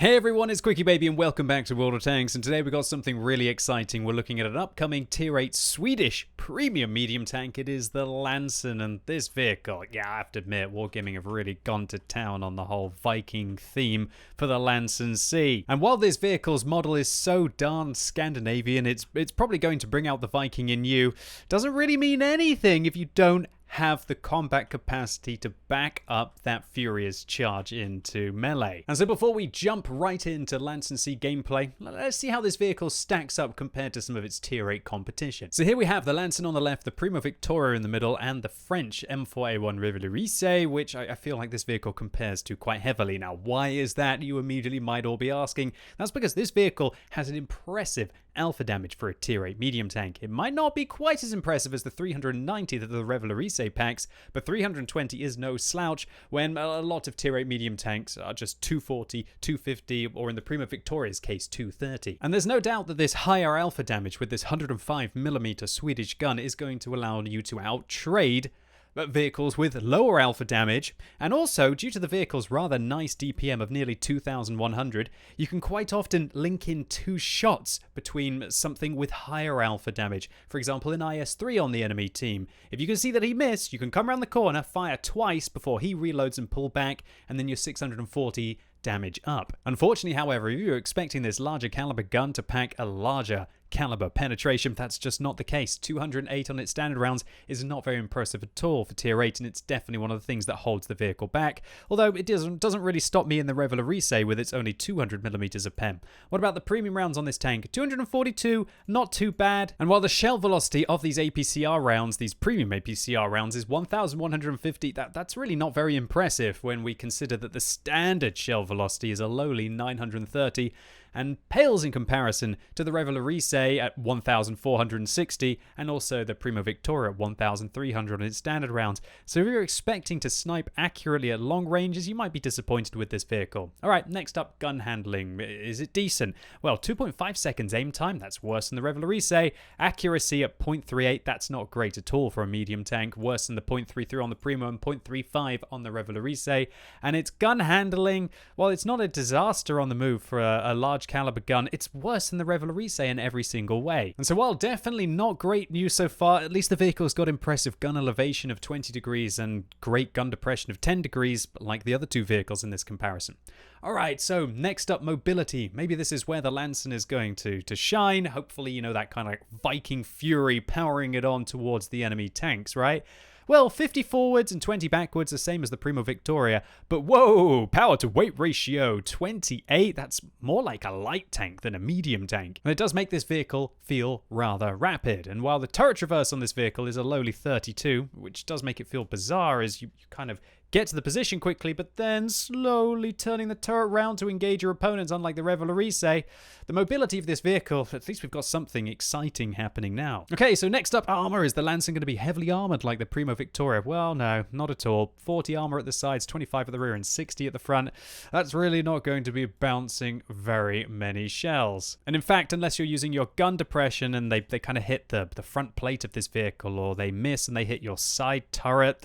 Hey everyone, it's QuickyBaby and welcome back to World of Tanks, and today we've got something really exciting. We're looking at an upcoming Tier 8 Swedish premium medium tank. It is the Lansen, and this vehicle, yeah, I have to admit, Wargaming have really gone to town on the whole Viking theme for the Lansen C. And while this vehicle's model is so darn Scandinavian, it's probably going to bring out the Viking in you, doesn't really mean anything if you don't have the combat capacity to back up that furious charge into melee. And so before we jump right into Lansen C gameplay, let's see how this vehicle stacks up compared to some of its tier 8 competition. So here we have the Lansen on the left, the Primo Victoria in the middle, and the French M4A1 Revolurise, which I feel like this vehicle compares to quite heavily. Now, why is that, you immediately might all be asking? That's because this vehicle has an impressive alpha damage for a tier 8 medium tank. It might not be quite as impressive as the 390 that the Revolurise packs, but 320 is no slouch when a lot of tier 8 medium tanks are just 240, 250, or in the Prima Victoria's case, 230. And there's no doubt that this higher alpha damage with this 105mm Swedish gun is going to allow you to outtrade vehicles with lower alpha damage, and also due to the vehicle's rather nice DPM of nearly 2,100, you can quite often link in two shots between something with higher alpha damage. For example, in IS-3 on the enemy team, if you can see that he missed, you can come around the corner, fire twice before he reloads and pull back, and then you're 640 damage up. Unfortunately, however, if you're expecting this larger caliber gun to pack a larger caliber penetration, that's just not the case. 208 on its standard rounds is not very impressive at all for tier 8, and it's definitely one of the things that holds the vehicle back, although it doesn't really stop me in the Revolurise with its only 200mm of pen. What about the premium rounds on this tank? 242, not too bad. And while the shell velocity of these APCR rounds, these premium APCR rounds, is 1,150, that's really not very impressive when we consider that the standard shell velocity is a lowly 930, and pales in comparison to the Revolurise at 1,460 and also the Primo Victoria at 1,300 on its standard rounds. So if you're expecting to snipe accurately at long ranges, you might be disappointed with this vehicle. Alright, next up, gun handling. Is it decent? Well, 2.5 seconds aim time, that's worse than the Revolurise. Accuracy at 0.38, that's not great at all for a medium tank, worse than the 0.33 on the Primo and 0.35 on the Revolurise. And its gun handling, while it's not a disaster on the move for a large caliber gun, it's worse than the Revolurise in every single way. And so while definitely not great news so far, at least the vehicle's got impressive gun elevation of 20 degrees and great gun depression of 10 degrees, like the other two vehicles in this comparison. Alright, so next up, mobility. Maybe this is where the Lansen is going to shine. Hopefully, you know, that kind of Viking fury powering it on towards the enemy tanks, right? Well, 50 forwards and 20 backwards, the same as the Primo Victoria, but whoa, power to weight ratio 28, that's more like a light tank than a medium tank. And it does make this vehicle feel rather rapid, and while the turret traverse on this vehicle is a lowly 32, which does make it feel bizarre as you kind of get to the position quickly, but then slowly turning the turret round to engage your opponents, unlike the Revolurise. The mobility of this vehicle, at least we've got something exciting happening now. Okay, so next up, armor. Is the Lansen going to be heavily armored like the Primo Victoria? Well, no, not at all. 40 armor at the sides, 25 at the rear, and 60 at the front. That's really not going to be bouncing very many shells. And in fact, unless you're using your gun depression and they kind of hit the front plate of this vehicle, or they miss and they hit your side turret,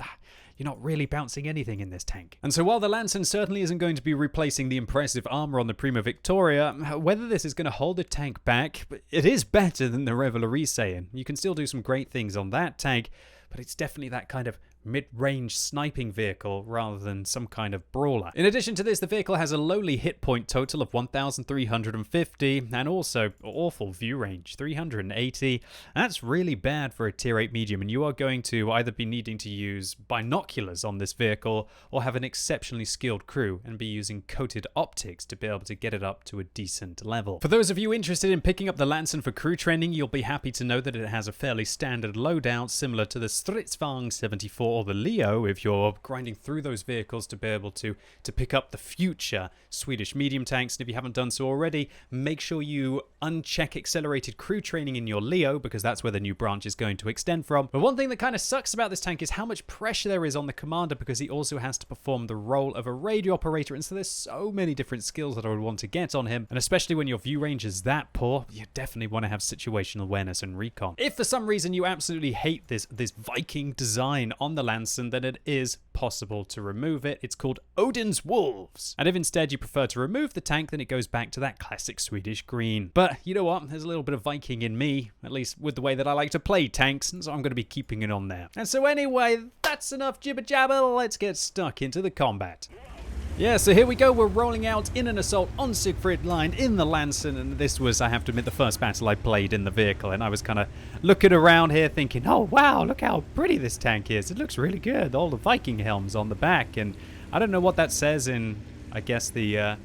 you're not really bouncing anything in this tank. And so while the Lansen certainly isn't going to be replacing the impressive armor on the Prima Victoria, whether this is going to hold the tank back, it is better than the Revolurise, and you can still do some great things on that tank, but it's definitely that kind of mid-range sniping vehicle rather than some kind of brawler. In addition to this, the vehicle has a lowly hit point total of 1,350 and also awful view range, 380. That's really bad for a tier 8 medium, and you are going to either be needing to use binoculars on this vehicle or have an exceptionally skilled crew and be using coated optics to be able to get it up to a decent level. For those of you interested in picking up the Lansen for crew training, you'll be happy to know that it has a fairly standard loadout similar to the Stridsvagn 74 or the Leo, if you're grinding through those vehicles to be able to pick up the future Swedish medium tanks. And if you haven't done so already, make sure you uncheck accelerated crew training in your Leo, because that's where the new branch is going to extend from. But one thing that kind of sucks about this tank is how much pressure there is on the commander, because he also has to perform the role of a radio operator, and so there's so many different skills that I would want to get on him, and especially when your view range is that poor, you definitely want to have situational awareness and recon. If for some reason you absolutely hate this Viking design on the Lansen, then it is possible to remove it. It's called Odin's Wolves. And if instead you prefer to remove the tank, then it goes back to that classic Swedish green. But you know what? There's a little bit of Viking in me, at least with the way that I like to play tanks, and so I'm going to be keeping it on there. And so anyway, that's enough jibber jabber. Let's get stuck into the combat. Yeah, so here we go. We're rolling out in an assault on Siegfried Line in the Lansen, and this was, I have to admit, the first battle I played in the vehicle, and I was kind of looking around here thinking, oh wow, look how pretty this tank is. It looks really good. All the Viking helms on the back, and I don't know what that says in, I guess, the, I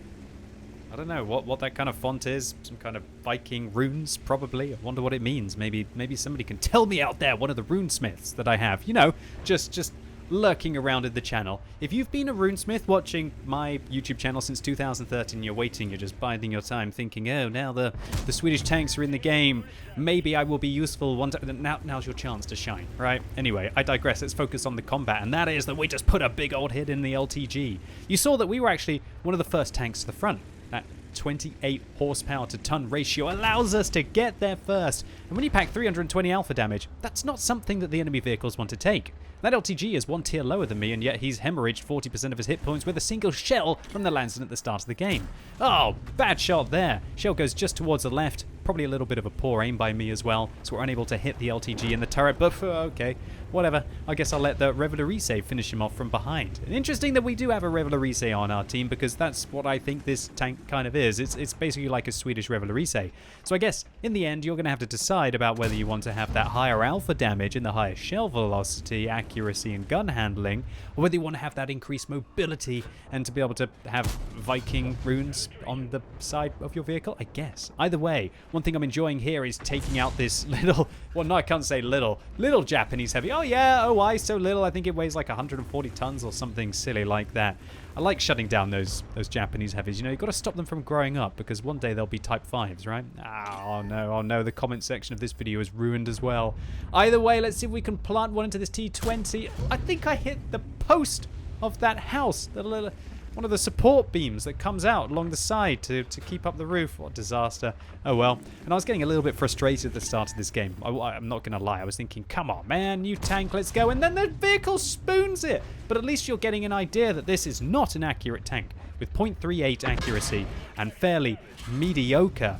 don't know what that kind of font is. Some kind of Viking runes, probably. I wonder what it means. Maybe somebody can tell me out there, one of the runesmiths that I have. You know, just lurking around in the channel. If you've been a runesmith watching my YouTube channel since 2013, you're waiting, you're just biding your time thinking, oh, now the Swedish tanks are in the game, maybe I will be useful one time. Now's your chance to shine, right? Anyway, I digress. Let's focus on the combat, and that is that we just put a big old hit in the LTG. You saw that we were actually one of the first tanks to the front. That 28 horsepower to ton ratio allows us to get there first. And when you pack 320 alpha damage, that's not something that the enemy vehicles want to take. That LTG is one tier lower than me, and yet he's hemorrhaged 40% of his hit points with a single shell from the Lansen at the start of the game. Oh, bad shot there. Shell goes just towards the left. Probably a little bit of a poor aim by me as well, so we're unable to hit the LTG in the turret, but okay, whatever. I guess I'll let the Revelarice finish him off from behind. And interesting that we do have a Revelarice on our team, because that's what I think this tank kind of is. It's basically like a Swedish Revelarice. So I guess, in the end, you're going to have to decide about whether you want to have that higher alpha damage and the higher shell velocity, accuracy, and gun handling, or whether you want to have that increased mobility and to be able to have Viking runes on the side of your vehicle, I guess. Either way, one thing I'm enjoying here is taking out this little, well, no, I can't say little Japanese heavy. Oh yeah, oh why so little? I think it weighs like 140 tons or something silly like that. I like shutting down those Japanese heavies. You know, you've got to stop them from growing up, because one day they'll be type 5s, right? Oh no, the comment section of this video is ruined as well. Either way, let's see if we can plant one into this T20. I think I hit the post of that house, the little, one of the support beams that comes out along the side to keep up the roof. What a disaster. Oh well. And I was getting a little bit frustrated at the start of this game. I'm not going to lie. I was thinking, come on, man, new tank, let's go. And then the vehicle spoons it. But at least you're getting an idea that this is not an accurate tank. With 0.38 accuracy and fairly mediocre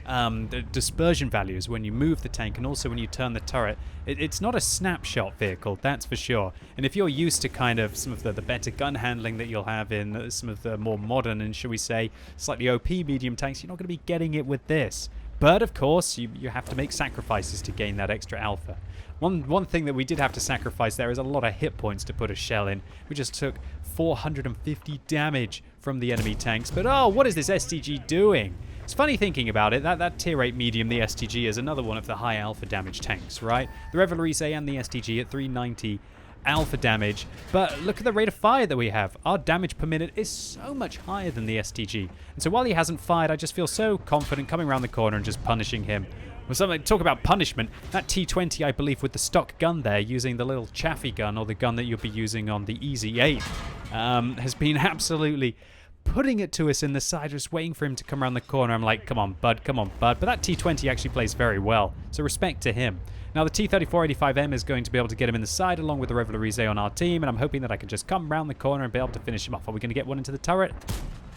the dispersion values when you move the tank and also when you turn the turret. It's not a snapshot vehicle, that's for sure. And if you're used to kind of some of the better gun handling that you'll have in some of the more modern and, shall we say, slightly OP medium tanks, you're not going to be getting it with this. But of course, you have to make sacrifices to gain that extra alpha. One thing that we did have to sacrifice there is a lot of hit points to put a shell in. We just took 450 damage from the enemy tanks. But oh, what is this STG doing? It's funny thinking about it, that tier 8 medium, the STG, is another one of the high alpha damage tanks, right? The Revelarice and the STG at 390 alpha damage, but look at the rate of fire that we have. Our damage per minute is so much higher than the STG. And so while he hasn't fired, I just feel so confident coming around the corner and just punishing him. Well, something, talk about punishment, that T20, I believe, with the stock gun there, using the little chaffy gun, or the gun that you'll be using on the Easy 8, has been absolutely putting it to us in the side, just waiting for him to come around the corner. I'm like, come on, bud, come on, bud. But that T20 actually plays very well, so respect to him. Now, the T-3485M is going to be able to get him in the side along with the Revelarice on our team, and I'm hoping that I can just come around the corner and be able to finish him off. Are we going to get one into the turret?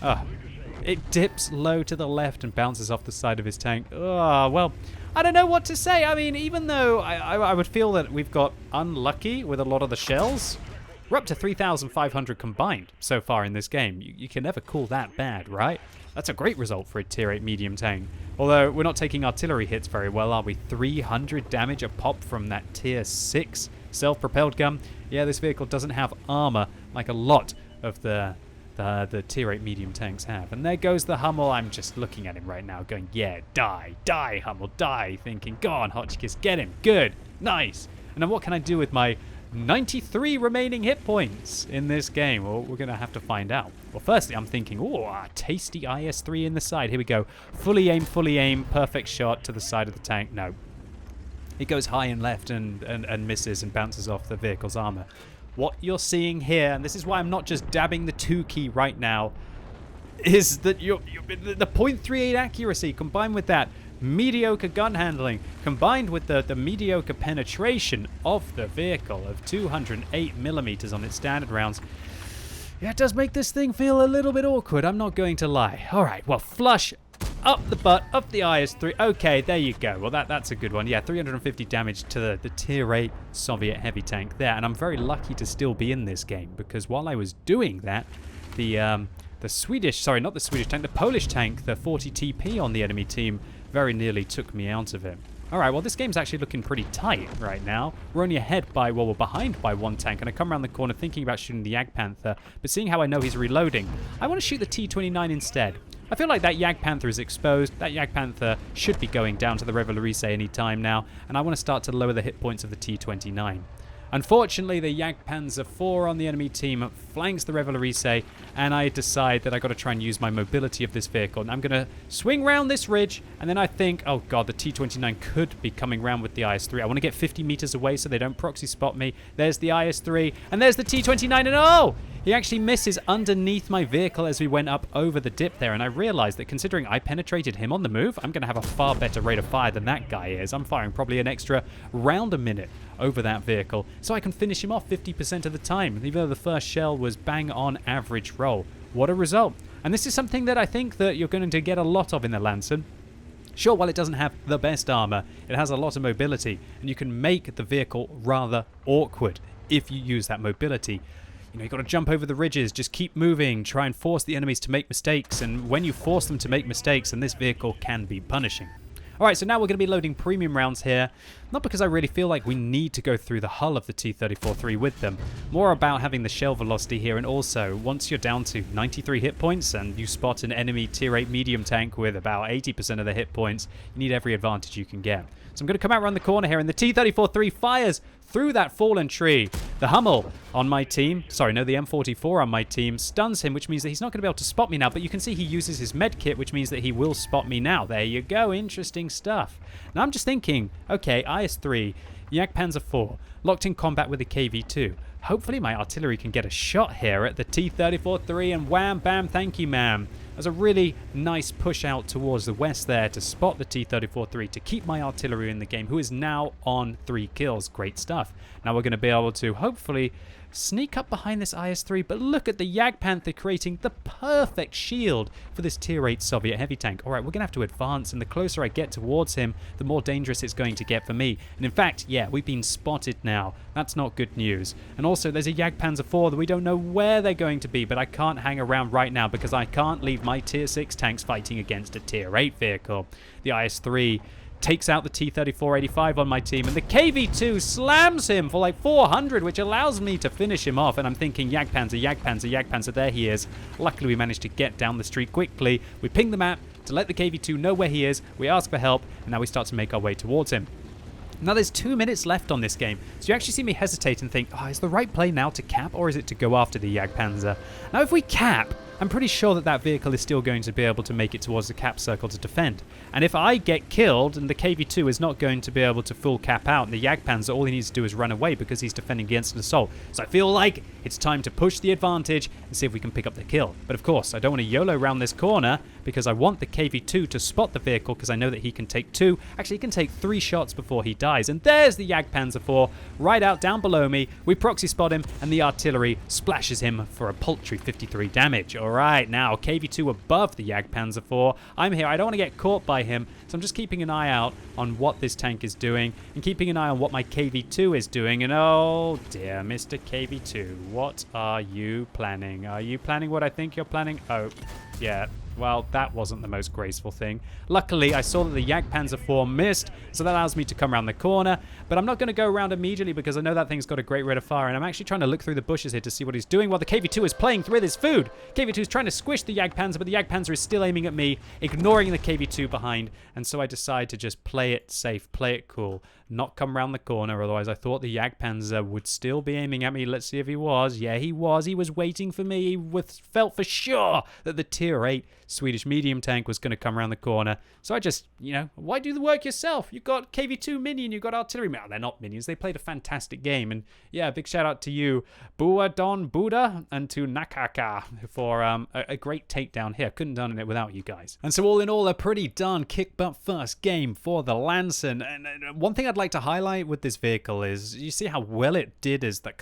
Oh, it dips low to the left and bounces off the side of his tank. Oh, well, I don't know what to say. I mean, even though I would feel that we've got unlucky with a lot of the shells, we're up to 3,500 combined so far in this game. You can never call that bad, right? That's a great result for a tier 8 medium tank. Although we're not taking artillery hits very well, are we? 300 damage a pop from that tier 6 self-propelled gun. Yeah, this vehicle doesn't have armor like a lot of the tier 8 medium tanks have. And there goes the Hummel. I'm just looking at him right now going, yeah, die, Hummel, die. Thinking, go on, Hotchkiss, get him. Good, nice. And then what can I do with my 93 remaining hit points in this game? Well, we're going to have to find out. Well, firstly, I'm thinking, oh, a tasty IS-3 in the side. Here we go. Fully aim, perfect shot to the side of the tank. No. It goes high and left and misses and bounces off the vehicle's armor. What you're seeing here, and this is why I'm not just dabbing the 2 key right now, is that the 0.38 accuracy combined with that mediocre gun handling combined with the mediocre penetration of the vehicle of 208 millimeters on its standard rounds, yeah, it does make this thing feel a little bit awkward, I'm not going to lie. All right, well, flush up the butt of the IS-3. Okay, there you go. Well, that's a good one. Yeah, 350 damage to the Tier 8 Soviet heavy tank there. And I'm very lucky to still be in this game, because while I was doing that, the Swedish, sorry, not the Swedish tank, the Polish tank, the 40 TP on the enemy team very nearly took me out of it. All right, well, this game's actually looking pretty tight right now. We're only ahead by, well, we're behind by one tank, and I come around the corner thinking about shooting the Jagdpanther, but seeing how I know he's reloading, I want to shoot the T-29 instead. I feel like that Jagdpanther is exposed. That Jagdpanther should be going down to the Revolurise any time now, and I want to start to lower the hit points of the T-29. Unfortunately, the Jagdpanzer IV on the enemy team flanks the Revolurise, and I decide that I got to try and use my mobility of this vehicle. And I'm going to swing round this ridge, and then I think, oh god, the T-29 could be coming round with the IS-3. I want to get 50 meters away so they don't proxy spot me. There's the IS-3, and there's the T-29, and oh! He actually misses underneath my vehicle as we went up over the dip there, and I realized that considering I penetrated him on the move, I'm going to have a far better rate of fire than that guy is. I'm firing probably an extra round a minute over that vehicle, so I can finish him off 50% of the time, even though the first shell was bang on average roll. What a result. And this is something that I think that you're going to get a lot of in the Lansen. Sure, while it doesn't have the best armor, it has a lot of mobility, and you can make the vehicle rather awkward if you use that mobility. You know, you've got to jump over the ridges, just keep moving, try and force the enemies to make mistakes, and when you force them to make mistakes, then this vehicle can be punishing. Alright, so now we're going to be loading premium rounds here, not because I really feel like we need to go through the hull of the T-34-3 with them, more about having the shell velocity here, and also, once you're down to 93 hit points and you spot an enemy Tier 8 medium tank with about 80% of the hit points, you need every advantage you can get. So I'm going to come out around the corner here, and the T-34-3 fires through that fallen tree. The Hummel on my team, sorry, no, the M44 on my team stuns him, which means that he's not going to be able to spot me now, but you can see he uses his med kit, which means that he will spot me now. There you go, interesting stuff. Now I'm just thinking, okay, IS-3, Jagdpanzer IV, locked in combat with the KV-2. Hopefully my artillery can get a shot here at the T-34-3, and wham, bam, thank you, ma'am. There's a really nice push out towards the west there to spot the T-34-3 to keep my artillery in the game, who is now on 3 kills. Great stuff. Now we're going to be able to hopefully sneak up behind this IS-3, but look at the Jagdpanther creating the perfect shield for this Tier 8 Soviet heavy tank. Alright, we're going to have to advance, and the closer I get towards him, the more dangerous it's going to get for me. And in fact, yeah, we've been spotted now. That's not good news. And also, there's a Jagdpanzer IV that we don't know where they're going to be, but I can't hang around right now because I can't leave my Tier 6 tanks fighting against a Tier 8 vehicle. The IS-3 takes out the T-34-85 on my team, and the KV-2 slams him for like 400, which allows me to finish him off. And I'm thinking, Jagdpanzer, Jagdpanzer, Jagdpanzer, there he is. Luckily, we managed to get down the street quickly. We ping the map to let the KV-2 know where he is. We ask for help, and now we start to make our way towards him. Now, there's 2 minutes left on this game, so you actually see me hesitate and think, oh, is the right play now to cap, or is it to go after the Jagdpanzer? Now, if we cap, I'm pretty sure that that vehicle is still going to be able to make it towards the cap circle to defend. And if I get killed, and the KV-2 is not going to be able to full cap out, and the Jagdpanzer, all he needs to do is run away because he's defending against an assault. So I feel like it's time to push the advantage and see if we can pick up the kill. But of course, I don't want to YOLO around this corner because I want the KV-2 to spot the vehicle because I know that he can take 2. Actually, he can take 3 shots before he dies. And there's the Jagdpanzer IV right out down below me. We proxy spot him, and the artillery splashes him for a paltry 53 damage. All right, now KV-2 above the Jagdpanzer IV. I'm here. I don't want to get caught by him, so I'm just keeping an eye out on what this tank is doing and keeping an eye on what my KV-2 is doing. And oh dear, Mr. KV-2, what are you planning? Are you planning what I think you're planning? Oh, yeah. Well, that wasn't the most graceful thing. Luckily, I saw that the Jagdpanzer IV missed, so that allows me to come around the corner. But I'm not going to go around immediately because I know that thing's got a great rate of fire, and I'm actually trying to look through the bushes here to see what he's doing while the KV-2 is playing with his food. KV-2 is trying to squish the Jagdpanzer, but the Jagdpanzer is still aiming at me, ignoring the KV-2 behind, and so I decide to just play it safe, play it cool, not come around the corner. Otherwise, I thought the Jagdpanzer would still be aiming at me. Let's see if he was. Yeah, he was. He was waiting for me. He felt for sure that the Tier 8 Swedish medium tank was going to come around the corner. So I just, why do the work yourself? You've got KV2 minion, you've got artillery. They're not minions. They played a fantastic game. And yeah, big shout out to you, Bua Don Buddha, and to Nakaka for a great takedown here. Couldn't have done it without you guys. And so all in all, a pretty darn kick-butt first game for the Lansen. And one thing I'd like to highlight with this vehicle is you see how well it did as that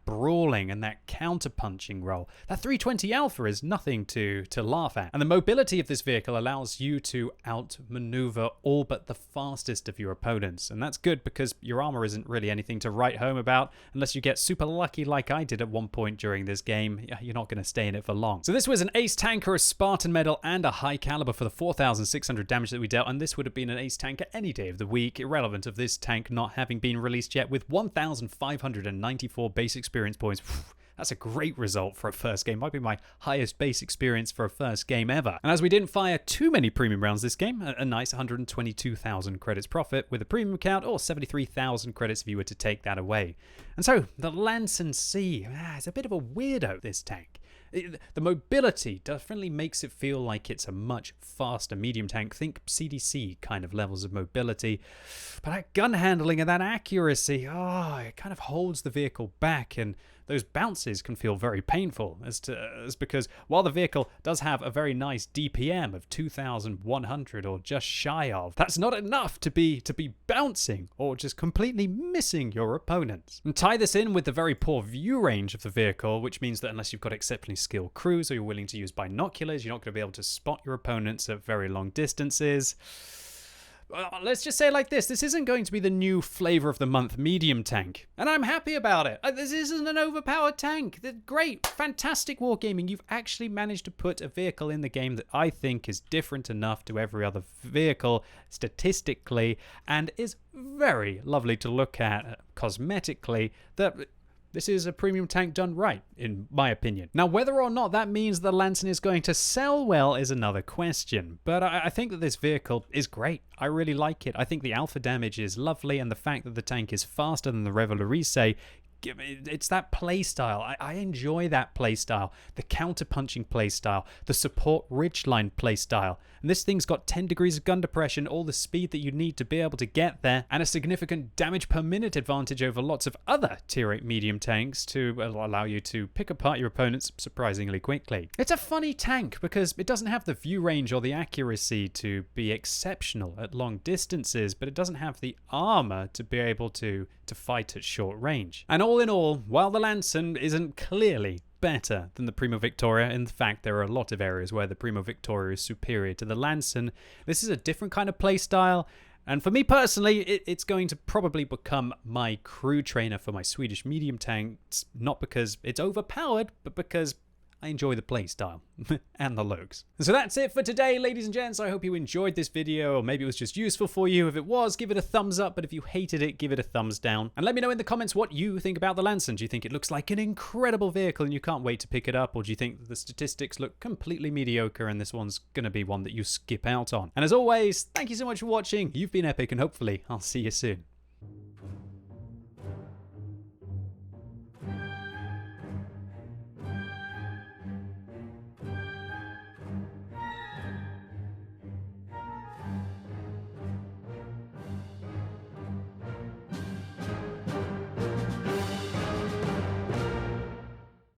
brawling and that counter-punching role. That 320 Alpha is nothing to laugh at. And the mobility of this vehicle allows you to outmaneuver all but the fastest of your opponents. And that's good because your armor isn't really anything to write home about unless you get super lucky like I did at one point during this game. You're not going to stay in it for long. So this was an ace tanker, a Spartan medal, and a high caliber for the 4,600 damage that we dealt. And this would have been an ace tanker any day of the week, irrelevant of this tank not having been released yet, with 1,594 base experience points. That's a great result for a first game. Might be my highest base experience for a first game ever. And as we didn't fire too many premium rounds this game, a nice 122,000 credits profit with a premium count, or 73,000 credits if you were to take that away. And so the Lansen C is a bit of a weirdo, this tank. The mobility definitely makes it feel like it's a much faster medium tank. Think CDC kind of levels of mobility. But that gun handling and that accuracy, it kind of holds the vehicle back, and those bounces can feel very painful as because while the vehicle does have a very nice DPM of 2,100 or just shy of, that's not enough to be bouncing or just completely missing your opponents. And tie this in with the very poor view range of the vehicle, which means that unless you've got exceptionally skilled crews or you're willing to use binoculars, you're not going to be able to spot your opponents at very long distances. Let's just say it like this isn't going to be the new flavor of the month medium tank. And I'm happy about it. This isn't an overpowered tank. Great, fantastic wargaming. You've actually managed to put a vehicle in the game that I think is different enough to every other vehicle statistically and is very lovely to look at cosmetically, that this is a premium tank done right, in my opinion. Now, whether or not that means the Lansen is going to sell well is another question, but I think that this vehicle is great. I really like it. I think the alpha damage is lovely, and the fact that the tank is faster than the Revolurise, it's that playstyle. I enjoy that playstyle, the counter-punching playstyle, the support ridgeline playstyle. And this thing's got 10 degrees of gun depression, all the speed that you need to be able to get there, and a significant damage per minute advantage over lots of other tier 8 medium tanks to allow you to pick apart your opponents surprisingly quickly. It's a funny tank because it doesn't have the view range or the accuracy to be exceptional at long distances, but it doesn't have the armor to be able to fight at short range. And all in all, while the Lansen isn't clearly better than the Primo Victoria, in fact there are a lot of areas where the Primo Victoria is superior to the Lansen, this is a different kind of playstyle, and for me personally it's going to probably become my crew trainer for my Swedish medium tanks, not because it's overpowered, but because I enjoy the playstyle and the looks. So that's it for today, ladies and gents. I hope you enjoyed this video, or maybe it was just useful for you. If it was, give it a thumbs up, but if you hated it, give it a thumbs down. And let me know in the comments what you think about the Lansen. Do you think it looks like an incredible vehicle and you can't wait to pick it up, or do you think that the statistics look completely mediocre and this one's going to be one that you skip out on? And as always, thank you so much for watching. You've been epic, and hopefully I'll see you soon.